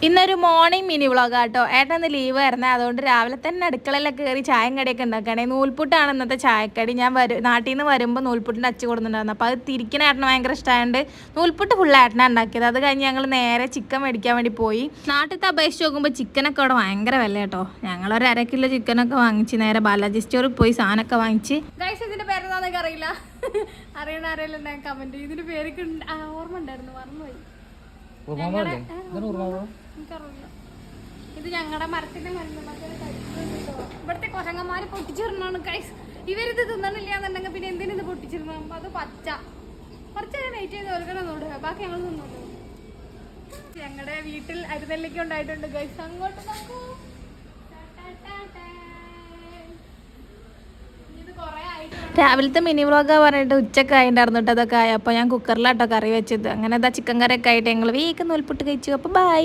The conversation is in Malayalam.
ഇന്നൊരു മോർണിംഗ് മിനി വ്ളോഗാട്ടോ. ഏട്ടന്ന് ലീവ് ആയിരുന്നേ, അതുകൊണ്ട് രാവിലെ തന്നെ അടുക്കളയിലൊക്കെ കയറി ചായം കടിയൊക്കെ ഉണ്ടാക്കണേ. നൂൽപുട്ടാണ് ഇന്നത്തെ ചായക്കടി. ഞാൻ നാട്ടിൽ നിന്ന് വരുമ്പോൾ നൂൽപുട്ടിൻ്റെ അച്ചു കൊടുത്തിട്ടുണ്ടായിരുന്നു. അപ്പോൾ അത് തിരിക്കുന്ന ഏട്ടന് ഭയങ്കര ഇഷ്ടമായതുകൊണ്ട് നൂൽപുട്ട് ഫുൾ ഏട്ടനാണ് ഉണ്ടാക്കിയത്. അത് കഴിഞ്ഞ് ഞങ്ങൾ നേരെ ചിക്കൻ മേടിക്കാൻ വേണ്ടി പോയി. നാട്ടിലത്തെ അപേക്ഷിച്ച് നോക്കുമ്പോൾ ചിക്കനൊക്കെ അവിടെ ഭയങ്കര വില കേട്ടോ. ഞങ്ങളൊരു 1/2 കിലോ ചിക്കനൊക്കെ വാങ്ങിച്ച് നേരെ ബാലാജി സ്റ്റോറിൽ പോയി സാധനമൊക്കെ വാങ്ങിച്ച്. ഇതിൻ്റെ പേരെന്താണെന്നൊക്കെ അറിയില്ല, അറിയില്ല കമൻറ്റ്. ഇതിൻ്റെ പേരൊക്കെ ഓർമ്മ ഉണ്ടായിരുന്നു, മറന്നുപോയി. ഇത് ഞങ്ങളുടെ മരത്തിന്റെ ഇവിടുത്തെ കൊരങ്ങന്മാര് പൊട്ടിച്ചിരുന്നാണ് ഗൈസ്. ഇവരിത് തിന്നണില്ല എന്നുണ്ടെങ്കിൽ പിന്നെ എന്തിനും ഇത് പൊട്ടിച്ചിരുന്നു. അത് പച്ച കുറച്ച് വെയിറ്റ് ചെയ്ത് ഓർക്കണമെന്നോട്, ബാക്കി ഞങ്ങൾ തിന്നുള്ളൂ. ഞങ്ങളുടെ വീട്ടിൽ അരിനെല്ലിക്ക ഉണ്ടായിട്ടുണ്ട് ഗൈസ്. അങ്ങോട്ട് നോക്കൂ. രാവിലത്തെ മിനി വ്ളോഗാ പറഞ്ഞിട്ട് ഉച്ചക്ക് ആയിട്ടുണ്ടായിരുന്നു കേട്ടോ. അതൊക്കെ ആയി. അപ്പോൾ ഞാൻ കുക്കറിലാട്ടോ കറി വെച്ചത്. അങ്ങനെ ചിക്കൻ കറിയൊക്കെ ആയിട്ട് ഞങ്ങൾ വേഗം നൂൽപുട്ട് കഴിച്ചു. അപ്പോൾ ബൈ.